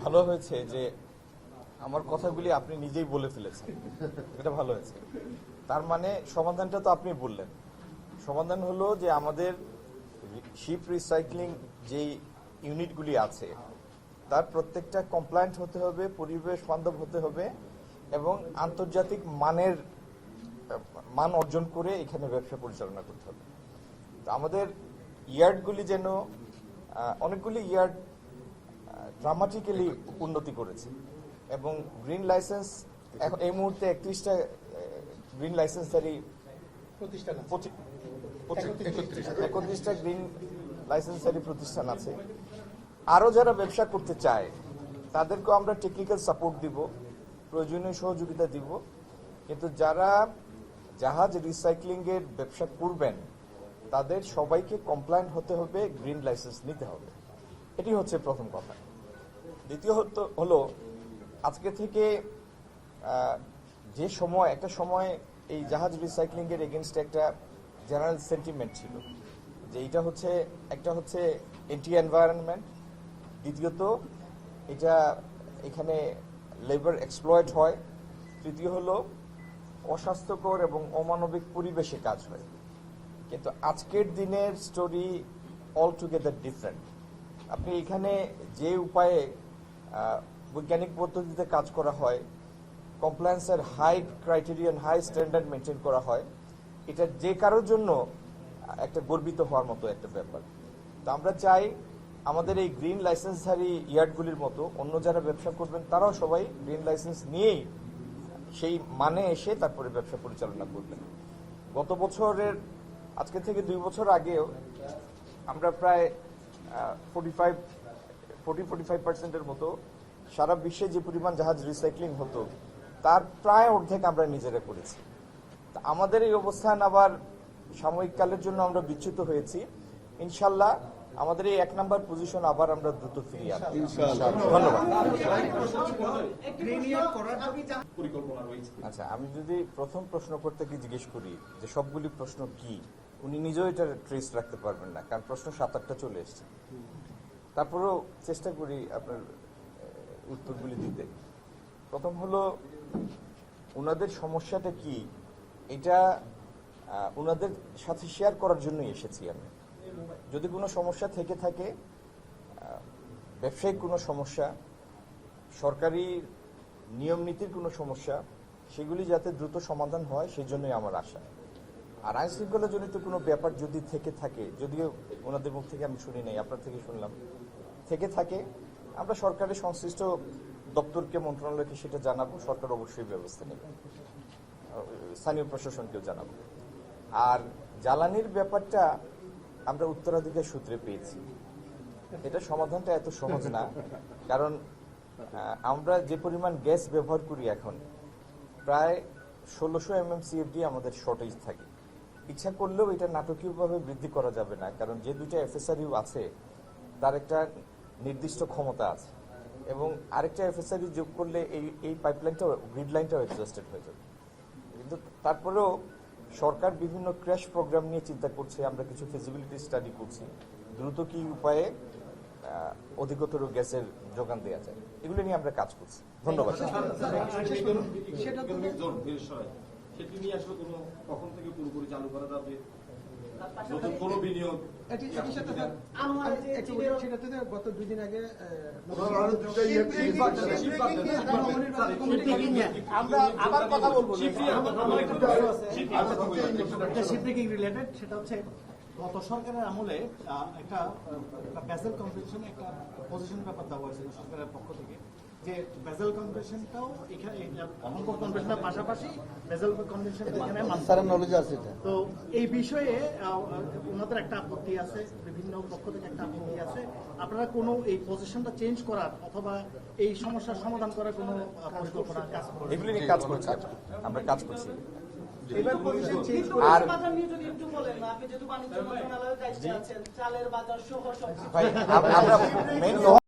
ভালো হয়েছে যে আমার কথাগুলি আপনি নিজেই বলে ফেলেছেন, এটা ভালো হয়েছে। তার মানে সমাধানটা তো আপনি বললেন। সমাধান হলো যে আমাদের শিপ রিসাইক্লিং যেই ইউনিটগুলি আছে তার প্রত্যেকটা কমপ্লায়েন্ট হতে হবে, পরিবেশ বান্ধব হতে হবে এবং আন্তর্জাতিক মান অর্জন করে এখানে ব্যবসা পরিচালনা করতে হবে। তো আমাদের ইয়ার্ডগুলি যেন অনেকগুলি ইয়ার্ড ড্রামাটিক্যালি উন্নতি করেছে এবং গ্রিন লাইসেন্স এখন এই মুহূর্তে 31টা গ্রিন লাইসেন্সধারী প্রতিষ্ঠান 31টা গ্রিন লাইসেন্সধারী প্রতিষ্ঠান আছে। আরো যারা ব্যবসা করতে চায় তাদেরকেও আমরা টেকনিক্যাল সাপোর্ট দিব, প্রয়োজনীয় সহযোগিতা দিব, কিন্তু যারা জাহাজ রিসাইক্লিং এর ব্যবসা করবেন তাদের সবাইকে কমপ্লায়েন্ট হতে হবে, গ্রিন লাইসেন্স নিতে হবে। এটি হচ্ছে প্রথম কথা। দ্বিতীয় হলো আজকে থেকে যে সময় একটা সময় এই জাহাজ রিসাইক্লিং এর এগেনস্টে একটা জেনারেল সেন্টিমেন্ট ছিল যে এটা হচ্ছে একটা হচ্ছে এন্টি এনভায়রনমেন্ট, দ্বিতীয়ত এটা এখানে লেবার এক্সপ্লয়েট হয়, তৃতীয় হলো অস্বাস্থ্যকর এবং অমানবিক পরিবেশে কাজ হয়। কিন্তু আজকের দিনের স্টোরি অল টুগেদার ডিফারেন্ট। আপনি এখানে যে উপায়ে বৈজ্ঞানিক পদ্ধতিতে কাজ করা হয়, কমপ্লায়েন্সের high criterion high standard maintain করা হয়, এটা যে কারোর জন্য একটা গর্বিত হওয়ার মতো একটা ব্যাপার। তো আমরা চাই আমাদের এই গ্রিন লাইসেন্সধারী ইয়ার্ডগুলির মতো অন্য যারা ব্যবসা করবেন তারাও সবাই গ্রিন লাইসেন্স নিয়েই সেই মানে এসে তারপরে ব্যবসা পরিচালনা করবেন। গত বছরের আজকে থেকে 2 বছর আগেও আমরা প্রায় 40-45% মতো সারা বিশ্বে যে পরিমাণ জাহাজ রিসাইক্লিং হতো তার প্রায় অর্ধেক আমরা নিজেরা করেছি। আমাদের এই অবস্থান আবার সাময়িক কালের জন্য আমরা বিচ্যুত হয়েছি। ইনশাল্লাহ আমাদের এই 1 নম্বর পজিশন আবার আমরা দ্রুত ফিরিয়ে আসবো। ধন্যবাদ। আচ্ছা, আমি যদি প্রথম প্রশ্ন করতে কি জিজ্ঞেস করি যে সবগুলি প্রশ্ন কি, উনি নিজেও এটা ট্রেস রাখতে পারবেন না, কারণ প্রশ্ন 7-8টা চলে এসছে। তারপরেও চেষ্টা করি আপনার উত্তরগুলি দিতে। প্রথম হলো ওনাদের সমস্যাটা কি, এটা ওনাদের সাথে শেয়ার করার জন্যই এসেছি আমি। যদি কোনো সমস্যা থেকে থাকে, ব্যবসায়িক কোনো সমস্যা, সরকারি নিয়ম নীতির কোনো সমস্যা, সেগুলি যাতে দ্রুত সমাধান হয় সেই জন্যই আমার আশা। আর আইন শৃঙ্খলা জনিত কোনো ব্যাপার যদি থেকে থাকে, যদিও ওনাদের মুখ থেকে আমি শুনি নাই, আপনার থেকে শুনলাম, থেকে থাকে, আমরা সরকারের সংশ্লিষ্ট দপ্তরকে, মন্ত্রণালয়কে সেটা জানাবো, সরকার অবশ্যই ব্যবস্থা নেবে, স্থানীয় প্রশাসনকেও জানাবো। আর জ্বালানির ব্যাপারটা আমরা উত্তরাধিকার সূত্রে পেয়েছি, এটা সমাধানটা এত সহজ না, কারণ আমরা যে পরিমাণ গ্যাস ব্যবহার করি এখন প্রায় 1600 MMCFD আমাদের শর্টেজ থাকে। ইচ্ছা করলেও এটা নাটকীয়ভাবে বৃদ্ধি করা যাবে না, কারণ যে 2টা FSRU আছে তার একটা নির্দিষ্ট ক্ষমতা আছে এবং আরেকটা FSRU যোগ করলে এই পাইপলাইনটাও, গ্রিড লাইনটাও এক্সস্টেড হয়ে যাবে। কিন্তু তারপরেও সরকার বিভিন্ন ক্র্যাশ প্রোগ্রাম নিয়ে চিন্তা করছে, আমরা কিছু ফিজিবিলিটি স্টাডি করছি, দ্রুত কি উপায়ে অধিকতর গ্যাসের যোগান দেওয়া যায়, এগুলো নিয়ে আমরা কাজ করছি। ধন্যবাদ। গত 2 দিন আগে আবার কথা বলবো রিলেটেড, সেটা হচ্ছে গত সরকারের আমলে একটা বেসেল কনভেনশনে একটা পজিশনের ব্যাপার দেওয়া হয়েছিল সরকারের পক্ষ থেকে, যে বেসেল কনভেনশনটাও এখানে হংকং কনভেনশনের পাশাপাশি বেসেল কনভেনশন এখানে নলেজ আছে। তো এই বিষয়ে ওনাদের একটা আপত্তি আছে, বিভিন্ন পক্ষ থেকে একটা আপত্তি আছে। আপনারা কোনো এই পজিশনটা চেঞ্জ করার অথবা এই সমস্যার সমাধান করার কোনো পরিকল্পনা কাজ করছেন? এগুলি নিয়ে কাজ করছি, আমরা কাজ করছি। এবার পজিশন চেঞ্জ করে বাজার নিয়ে যদি একটু বলেন, আপনি যেহেতু বাণিজ্য মন্ত্রণালয়ের দায়িত্বে আছেন, চালের বাজার সহ সব ভাই আমরা